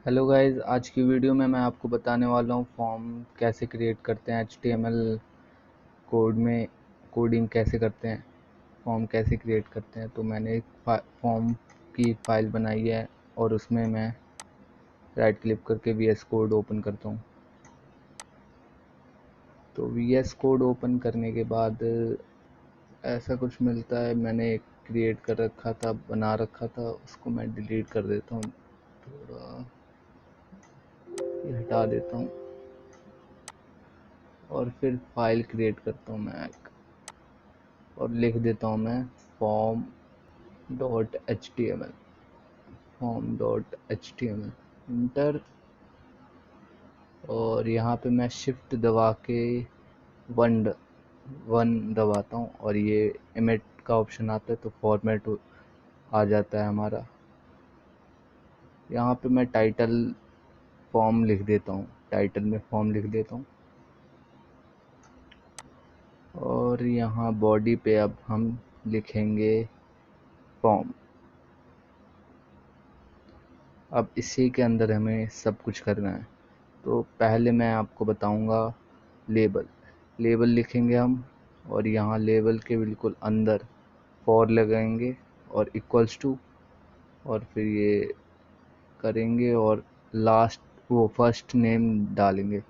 Hello guys, आज की video में मैं आपको बताने वाला हूँ फॉर्म कैसे क्रिएट करते हैं। HTML कोड में कोडिंग कैसे करते हैं, फॉर्म कैसे क्रिएट करते हैं। तो मैंने एक फॉर्म की फाइल बनाई है और उसमें मैं राइट क्लिक करके VS कोड ओपन करता हूँ। तो VS कोड ओपन करने के बाद ऐसा कुछ मिलता है। मैंने एक क्रिएट कर रखा था, बना रखा था, उसको मैं डिलीट कर देता हूँ। थोड़ा ये हटा देता हूँ और फिर फाइल क्रिएट करता हूँ मैं और लिख देता हूँ मैं form dot H T M L enter. और यहाँ पे मैं शिफ्ट दबा के वन वन दबाता हूँ और ये इमेट का ऑप्शन आता है तो फॉर्मेट आ जाता है हमारा। यहाँ पे मैं टाइटल फॉर्म लिख देता हूँ, टाइटल में फॉर्म लिख देता हूँ। और यहाँ बॉडी पे अब हम लिखेंगे फॉर्म। अब इसी के अंदर हमें सब कुछ करना है। तो पहले मैं आपको बताऊंगा लेबल लिखेंगे हम। और यहाँ लेबल के बिल्कुल अंदर फॉर लगाएंगे और इक्वल्स टू, और फिर ये करेंगे और लास्ट वो फर्स्ट नेम डालेंगे।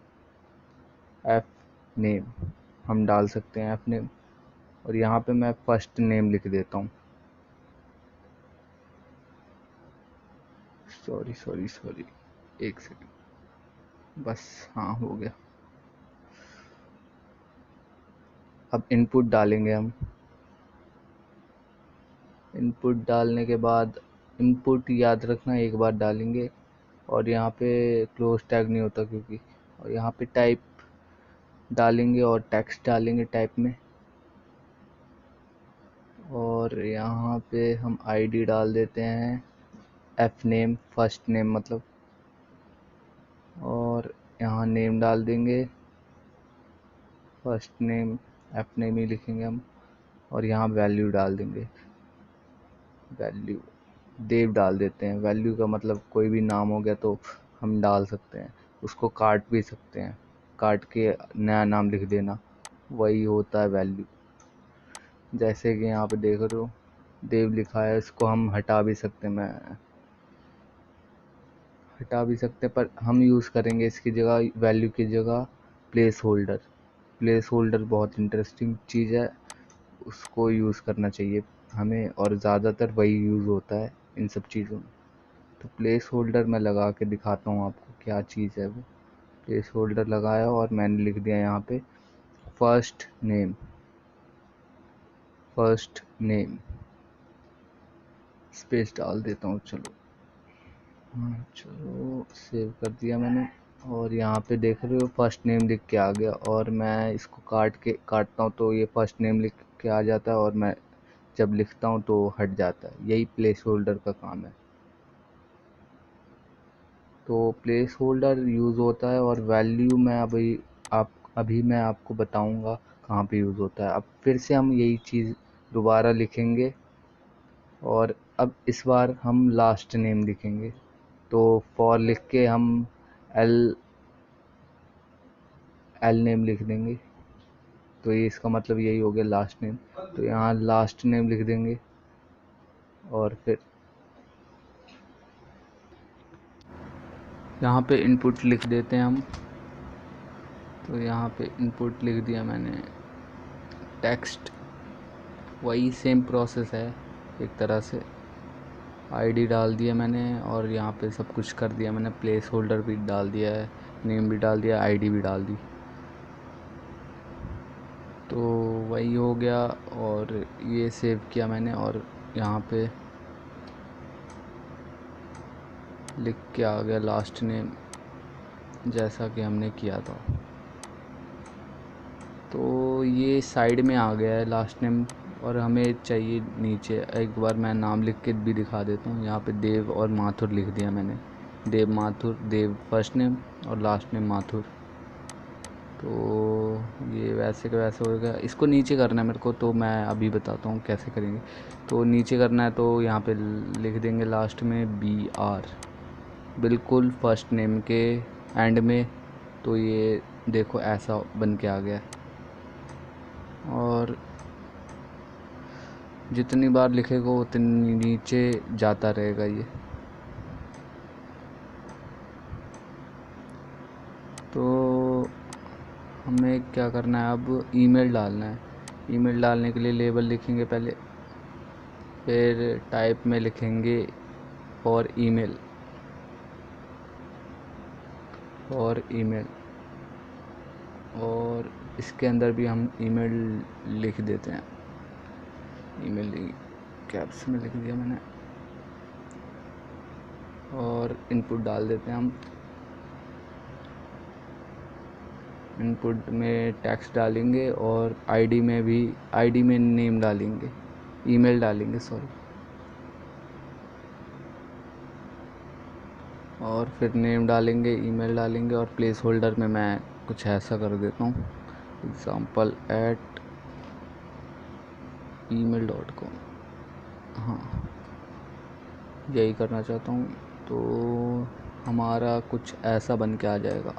एफ नेम हम डाल सकते हैं, एफ नेम। और यहाँ पे मैं फर्स्ट नेम लिख देता हूँ। सॉरी, एक सेकंड बस। हाँ, हो गया। अब इनपुट डालेंगे हम। इनपुट डालने के बाद इनपुट याद रखना एक बार डालेंगे। और यहाँ पे क्लोज टैग नहीं होता क्योंकि। और यहाँ पे टाइप डालेंगे और टेक्स्ट डालेंगे टाइप में। और यहाँ पे हम आईडी डाल देते हैं, एफ नेम फर्स्ट नेम मतलब। और यहाँ नेम डाल देंगे, फर्स्ट नेम एफ नेम ही लिखेंगे हम। और यहाँ वैल्यू डाल देंगे, वैल्यू देव डाल देते हैं। वैल्यू का मतलब कोई भी नाम हो गया तो हम डाल सकते हैं, उसको काट भी सकते हैं, काट के नया नाम लिख देना, वही होता है वैल्यू। जैसे कि यहाँ पे देख रहे हो देव लिखा है, इसको हम हटा भी सकते हैं, मैं हटा भी सकते हैं, पर हम यूज़ करेंगे इसकी जगह, वैल्यू की जगह प्लेस होल्डर। प्लेस होल्डर बहुत इंटरेस्टिंग चीज़ है, उसको यूज़ करना चाहिए हमें, और ज़्यादातर वही यूज़ होता है इन सब चीज़ों में। तो प्लेस होल्डर मैं लगा के दिखाता हूँ आपको क्या चीज़ है वो। प्लेस होल्डर लगाया और मैंने लिख दिया यहाँ पे फर्स्ट नेम, स्पेस डाल देता हूँ। चलो, हाँ चलो, सेव कर दिया मैंने। और यहाँ पे देख रहे हो फर्स्ट नेम लिख के आ गया। और मैं इसको काटता हूँ तो ये फर्स्ट नेम लिख के आ जाता है, और मैं जब लिखता हूँ तो हट जाता है। यही प्लेस होल्डर का काम है। तो प्लेस होल्डर यूज़ होता है। और वैल्यू मैं अभी मैं आपको बताऊंगा कहाँ पे यूज़ होता है। अब फिर से हम यही चीज़ दोबारा लिखेंगे, और अब इस बार हम लास्ट नेम लिखेंगे। तो फॉर लिख के हम एल एल नेम लिख देंगे। तो ये इसका मतलब यही हो गया लास्ट नेम। तो यहाँ लास्ट नेम लिख देंगे और फिर यहाँ पे इनपुट लिख देते हैं हम। तो यहाँ पे इनपुट लिख दिया मैंने, टेक्स्ट, वही सेम प्रोसेस है एक तरह से। आईडी डाल दिया मैंने और यहाँ पे सब कुछ कर दिया मैंने, प्लेस होल्डर भी डाल दिया है, नेम भी डाल दिया, आईडी भी डाल दी। तो वही हो गया। और ये सेव किया मैंने और यहाँ पे लिख के आ गया लास्ट नेम, जैसा कि हमने किया था। तो ये साइड में आ गया है लास्ट नेम, और हमें चाहिए नीचे। एक बार मैं नाम लिख के भी दिखा देता हूँ। यहाँ पे देव और माथुर लिख दिया मैंने, देव माथुर, देव फर्स्ट नेम और लास्ट नेम माथुर। तो ये वैसे का वैसे हो गया। इसको नीचे करना है मेरे को, तो मैं अभी बताता हूँ कैसे करेंगे। तो नीचे करना है तो यहाँ पे लिख देंगे लास्ट में बिल्कुल फर्स्ट नेम के एंड में। तो ये देखो ऐसा बन के आ गया। और जितनी बार लिखेगा उतनी नीचे जाता रहेगा ये। तो हमें क्या करना है, अब ईमेल डालना है। ईमेल डालने के लिए लेबल लिखेंगे पहले, फिर टाइप में लिखेंगे और ईमेल, और ईमेल, और इसके अंदर भी हम ईमेल लिख देते हैं। ईमेल कैप्स में लिख दिया मैंने, और इनपुट डाल देते हैं हम। इनपुट में टेक्स्ट डालेंगे और आईडी में भी, आईडी में नेम डालेंगे, ईमेल डालेंगे सॉरी, और फिर नेम डालेंगे, ईमेल डालेंगे, और प्लेस होल्डर में मैं कुछ ऐसा कर देता हूँ, example@email.com। हाँ, यही करना चाहता हूँ। तो हमारा कुछ ऐसा बन के आ जाएगा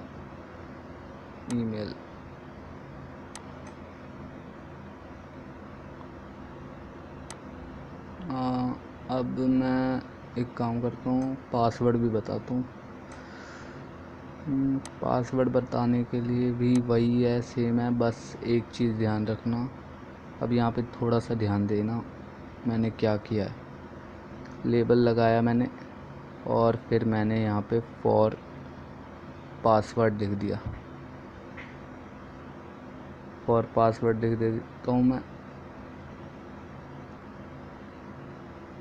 ईमेल। अब मैं एक काम करता हूँ, पासवर्ड भी बताता हूँ। पासवर्ड बताने के लिए भी वही है, सेम है, बस एक चीज़ ध्यान रखना। अब यहाँ पे थोड़ा सा ध्यान देना, मैंने क्या किया है, लेबल लगाया मैंने, और फिर मैंने यहाँ पे फॉर पासवर्ड लिख दिया। फॉर पासवर्ड लिख देता हूँ मैं,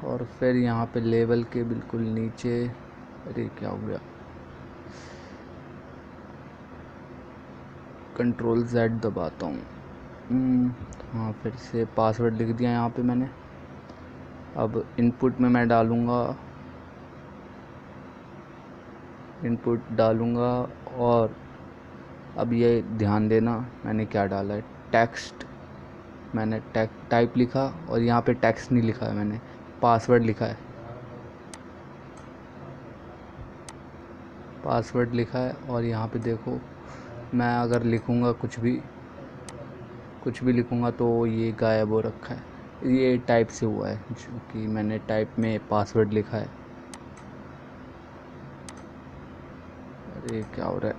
और फिर यहाँ पे लेबल के बिल्कुल नीचे, अरे क्या हो गया, Ctrl+Z दबाता हूँ। हाँ, फिर से पासवर्ड लिख दिया यहाँ पे मैंने। अब इनपुट में मैं डालूँगा, इनपुट डालूँगा, और अब ये ध्यान देना मैंने क्या डाला है, टेक्स्ट। मैंने टाइप लिखा, और यहाँ पे टेक्स्ट नहीं लिखा है मैंने, पासवर्ड लिखा है, पासवर्ड लिखा है। और यहाँ पे देखो, मैं अगर लिखूँगा कुछ भी लिखूँगा तो ये गायब हो रखा है। ये टाइप से हुआ है, जो कि मैंने टाइप में पासवर्ड लिखा है। अरे क्या हो रहा है।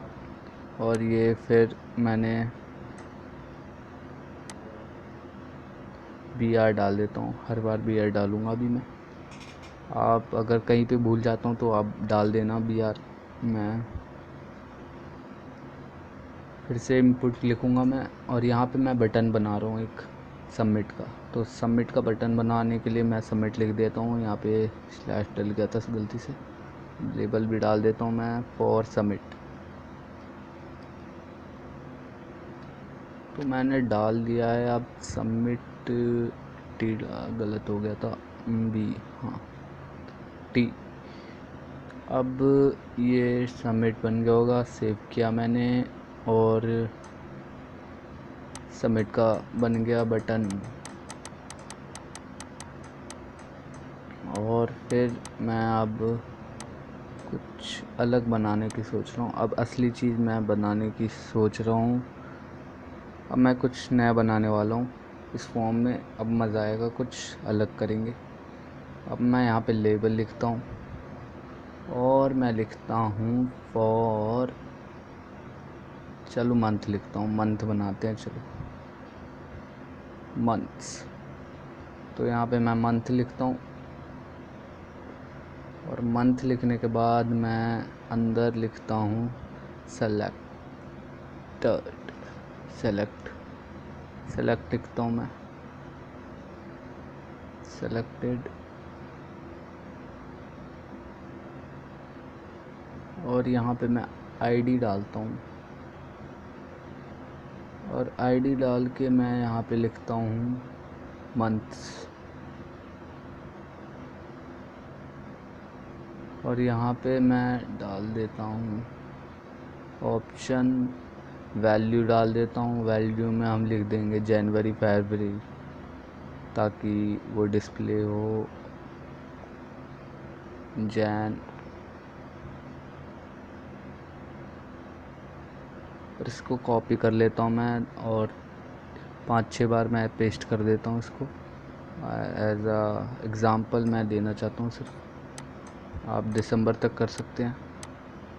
और ये फिर मैंने BR डाल देता हूँ, हर बार BR डालूँगा अभी मैं। आप अगर कहीं पे भूल जाता हूँ तो आप डाल देना BR। मैं फिर से इनपुट लिखूँगा मैं, और यहाँ पे मैं बटन बना रहा हूँ एक सबमिट का। तो सबमिट का बटन बनाने के लिए मैं सबमिट लिख देता हूँ, यहाँ पे स्लैश डल गया था गलती से। लेबल भी डाल देता हूँ मैं फॉर सबमिट। तो मैंने डाल दिया है। अब सबमिट टी गलत हो गया था, बी, हाँ टी। अब ये सबमिट बन गया होगा, सेव किया मैंने, और सबमिट का बन गया बटन। और फिर मैं अब कुछ अलग बनाने की सोच रहा हूँ। अब असली चीज़ मैं बनाने की सोच रहा हूँ। अब मैं कुछ नया बनाने वाला हूँ इस फॉर्म में। अब मज़ा आएगा, कुछ अलग करेंगे। अब मैं यहाँ पे लेबल लिखता हूँ, और मैं लिखता हूँ फॉर, चलो मंथ लिखता हूँ, मंथ बनाते हैं चलो, मंथ्स। तो यहाँ पे मैं मंथ लिखता हूँ, और मंथ लिखने के बाद मैं अंदर लिखता हूँ सेलेक्टेड, सेलेक्ट लिखता हूँ मैं, सेलेक्टेड। और यहाँ पे मैं आईडी डालता हूँ, और आईडी डाल के मैं यहाँ पे लिखता हूँ मंथ्स। और यहाँ पे मैं डाल देता हूँ ऑप्शन, वैल्यू डाल देता हूँ। वैल्यू में हम लिख देंगे जनवरी फरवरी, ताकि वो डिस्प्ले हो जैन और इसको कॉपी कर लेता हूँ मैं और 5-6 बार मैं पेस्ट कर देता हूँ इसको। एज अ एग्ज़ाम्पल मैं देना चाहता हूँ सिर्फ, आप दिसंबर तक कर सकते हैं।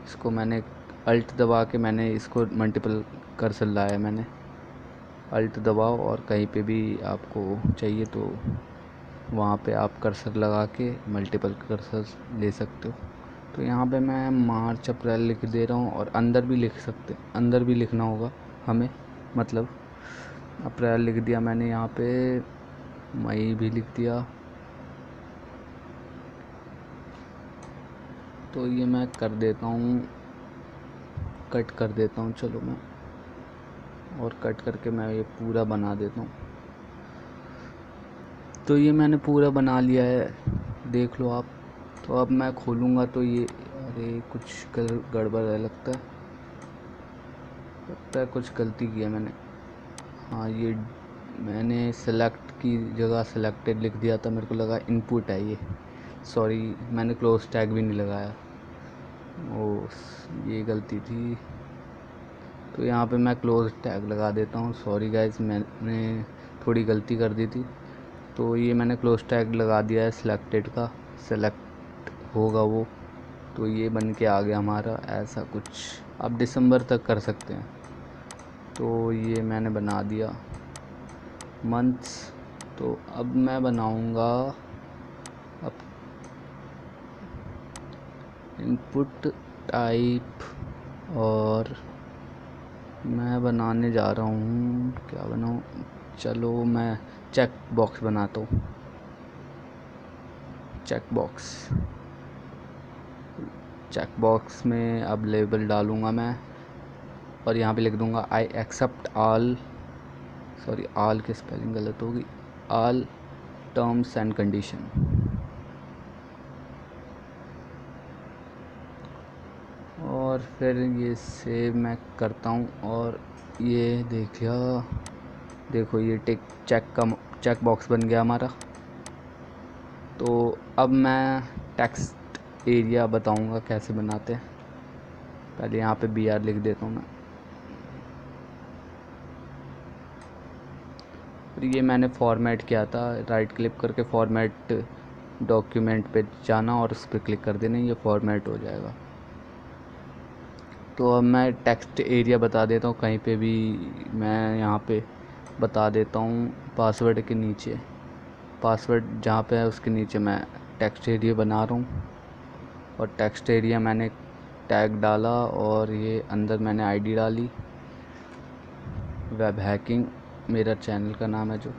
इसको मैंने अल्ट दबा के मैंने इसको मल्टीपल कर्सर लाया, मैंने अल्ट दबाओ और कहीं पे भी आपको चाहिए तो वहाँ पे आप कर्सर लगा के मल्टीपल कर्सर ले सकते हो। तो यहाँ पे मैं मार्च अप्रैल लिख दे रहा हूँ और अंदर भी लिख सकते, अंदर भी लिखना होगा हमें, मतलब अप्रैल लिख दिया मैंने, यहाँ पे मई भी लिख दिया। तो ये मैं कर देता हूँ, कट कर देता हूँ, चलो मैं, और कट करके मैं ये पूरा बना देता हूँ। तो ये मैंने पूरा बना लिया है, देख लो आप। तो अब मैं खोलूँगा तो ये, अरे कुछ गड़बड़ है, लगता है कुछ गलती की है मैंने। हाँ, ये मैंने सेलेक्ट की जगह सेलेक्टेड लिख दिया था, मेरे को लगा इनपुट है ये, सॉरी, मैंने क्लोज टैग भी नहीं लगाया, ओ ये गलती थी। तो यहाँ पे मैं क्लोज टैग लगा देता हूँ, सॉरी गाइस, मैंने थोड़ी गलती कर दी थी। तो ये मैंने क्लोज टैग लगा दिया है सिलेक्टेड का, सेलेक्ट होगा वो। तो ये बन के आ गया हमारा ऐसा कुछ, आप दिसंबर तक कर सकते हैं। तो ये मैंने बना दिया मंथ्स। तो अब मैं बनाऊंगा अब इनपुट टाइप, और मैं बनाने जा रहा हूँ, क्या बनाऊँ, चलो मैं चेक बॉक्स बनाता हूँ, चेक बॉक्स में अब लेबल डालूँगा मैं, और यहाँ पे लिख दूँगा I accept all, sorry all की स्पेलिंग गलत होगी, ऑल टर्म्स एंड कंडीशन। और फिर ये सेव मैं करता हूँ, और ये देखो ये चेक बॉक्स बन गया हमारा। तो अब मैं टेक्स्ट एरिया बताऊँगा कैसे बनाते हैं। पहले यहाँ पे BR लिख देता हूँ मैं, और ये मैंने फॉर्मेट किया था, राइट क्लिक करके फॉर्मेट डॉक्यूमेंट पे जाना और उस पर क्लिक कर देना, ये फॉर्मेट हो जाएगा। तो अब मैं टेक्स्ट एरिया बता देता हूँ कहीं पे भी, मैं यहाँ पे बता देता हूँ पासवर्ड के नीचे, पासवर्ड जहाँ पे है उसके नीचे मैं टेक्स्ट एरिया बना रहा हूँ। और टेक्स्ट एरिया मैंने टैग डाला, और ये अंदर मैंने आईडी डाली, वेब हैकिंग मेरा चैनल का नाम है जो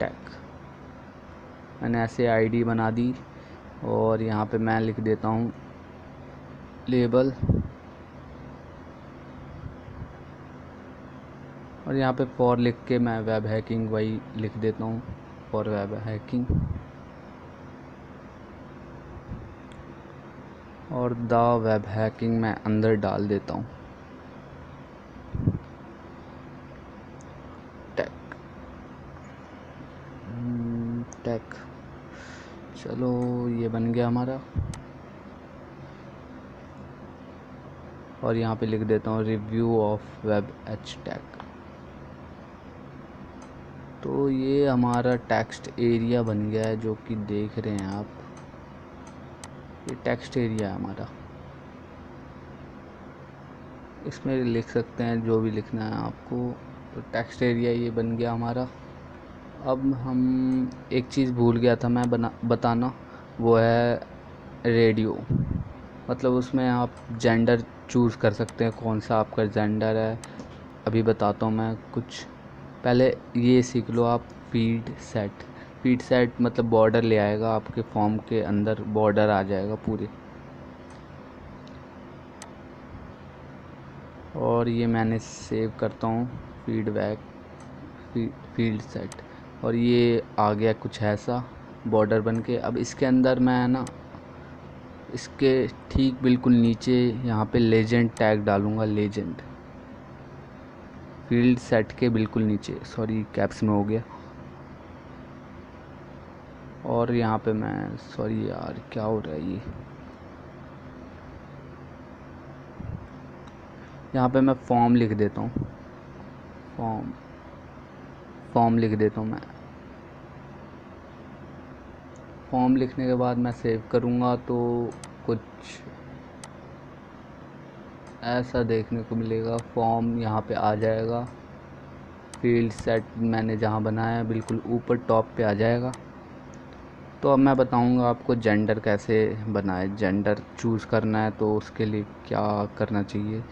टैग, मैंने ऐसे आईडी बना दी। और यहाँ पे मैं लिख देता हूँ लेबल, और यहाँ पे फॉर लिख के मैं वेब हैकिंग वही लिख देता हूँ, फॉर वेब हैकिंग, और द वेब हैकिंग मैं अंदर डाल देता हूँ, टैग। चलो ये बन गया हमारा, और यहाँ पे लिख देता हूँ review of web H tag. तो ये हमारा टेक्स्ट एरिया बन गया है, जो कि देख रहे हैं आप, ये टेक्स्ट एरिया है हमारा। इसमें लिख सकते हैं जो भी लिखना है आपको। तो टेक्स्ट एरिया ये बन गया हमारा। अब हम एक चीज़ भूल गया था मैं बताना, वो है रेडियो, मतलब उसमें आप जेंडर चूज़ कर सकते हैं, कौन सा आपका जेंडर है। अभी बताता हूँ मैं कुछ, पहले ये सीख लो आप। फीड सेट मतलब बॉर्डर ले आएगा आपके फॉर्म के अंदर, बॉर्डर आ जाएगा पूरे। और ये मैंने सेव करता हूँ फीडबैक फील्ड सेट, और ये आ गया कुछ ऐसा बॉर्डर बन के। अब इसके अंदर मैं ना, इसके ठीक बिल्कुल नीचे यहाँ पे लेजेंड टैग डालूँगा, लेजेंड फील्ड सेट के बिल्कुल नीचे, सॉरी कैप्स में हो गया। और यहाँ पे मैं, सॉरी यार क्या हो रहा है ये, यहाँ पे मैं फॉर्म लिख देता हूँ, फॉर्म लिख देता हूँ मैं। फॉर्म लिखने के बाद मैं सेव करूँगा तो कुछ ऐसा देखने को मिलेगा। फॉर्म यहाँ पे आ जाएगा, फील्ड सेट मैंने जहाँ बनाया है बिल्कुल ऊपर टॉप पे आ जाएगा। तो अब मैं बताऊँगा आपको जेंडर कैसे बनाए। जेंडर चूज़ करना है तो उसके लिए क्या करना चाहिए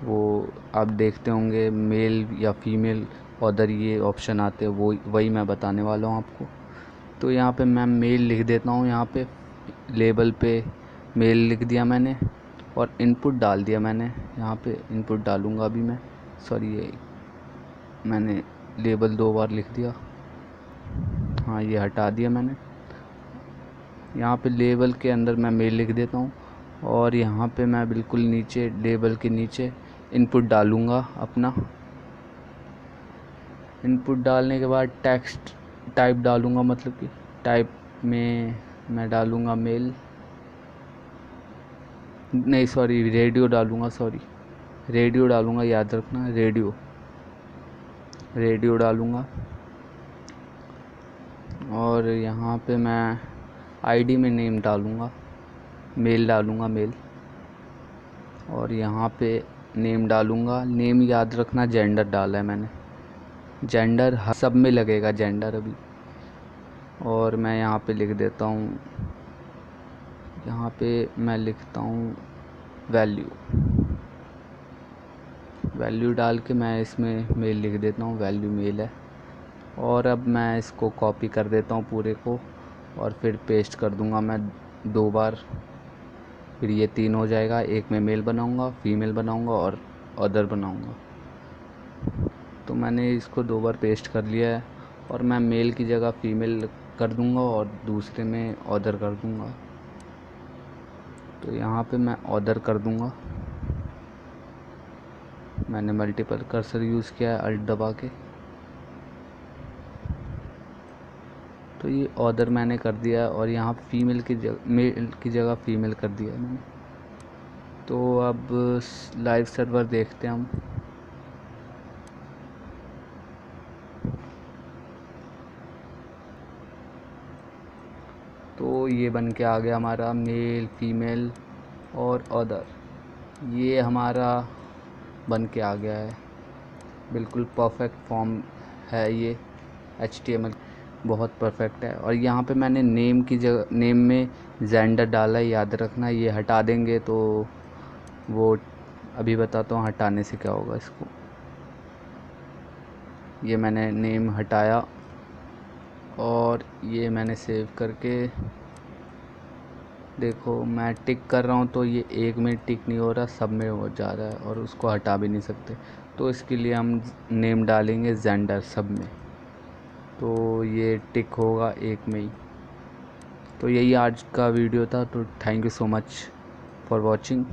वो आप देखते होंगे, मेल या फीमेल अदर ये ऑप्शन आते हैं, वो वही मैं बताने वाला हूँ आपको। तो यहाँ पे मैं मेल लिख देता हूँ, यहाँ पे लेबल पे मेल लिख दिया मैंने और इनपुट डाल दिया मैंने। यहाँ पे इनपुट डालूँगा अभी मैं, सॉरी ये मैंने लेबल 2 बार लिख दिया, हाँ ये हटा दिया मैंने। यहाँ पे लेबल के अंदर मैं मेल लिख देता हूँ और यहाँ पे मैं बिल्कुल नीचे लेबल के नीचे इनपुट डालूँगा अपना। इनपुट डालने के बाद टेक्स्ट टाइप डालूँगा, मतलब कि टाइप में मैं डालूँगा मेल, नहीं सॉरी रेडियो डालूँगा, सॉरी रेडियो डालूँगा, याद रखना रेडियो डालूँगा। और यहाँ पे मैं आईडी में नेम डालूँगा, मेल डालूँगा मेल। और यहाँ पे नेम डालूँगा, नेम याद रखना जेंडर डाला है मैंने, जेंडर सब में लगेगा जेंडर अभी। और मैं यहाँ पे लिख देता हूँ, यहाँ पे मैं लिखता हूँ वैल्यू डाल के मैं इसमें मेल लिख देता हूँ, वैल्यू मेल है। और अब मैं इसको कॉपी कर देता हूँ पूरे को और फिर पेस्ट कर दूँगा मैं 2 बार, फिर ये 3 हो जाएगा। एक में मेल बनाऊँगा, फीमेल बनाऊँगा और अदर बनाऊँगा। तो मैंने इसको 2 बार पेस्ट कर लिया है और मैं मेल की जगह फीमेल कर दूँगा और दूसरे में अदर कर दूँगा। तो यहाँ पे मैं अदर कर दूँगा, मैंने मल्टीपल कर्सर यूज़ किया है अल्ट दबा के। तो ये अदर मैंने कर दिया और यहाँ फीमेल की जगह मेल की जगह फीमेल कर दिया है मैंने। तो अब लाइव सर्वर देखते हैं हम। तो ये बन के आ गया हमारा मेल फीमेल और अदर, ये हमारा बन के आ गया है, बिल्कुल परफेक्ट फॉर्म है ये। HTML बहुत परफेक्ट है। और यहाँ पे मैंने नेम की जगह नेम में जेंडर डाला है, याद रखना। ये हटा देंगे तो वो अभी बताता हूँ हटाने से क्या होगा इसको। ये मैंने नेम हटाया और ये मैंने सेव करके देखो मैं टिक कर रहा हूँ तो ये एक में टिक नहीं हो रहा, सब में हो जा रहा है और उसको हटा भी नहीं सकते। तो इसके लिए हम नेम डालेंगे जेंडर सब में, तो ये टिक होगा एक में ही। तो यही आज का वीडियो था। तो thank you so much for watching.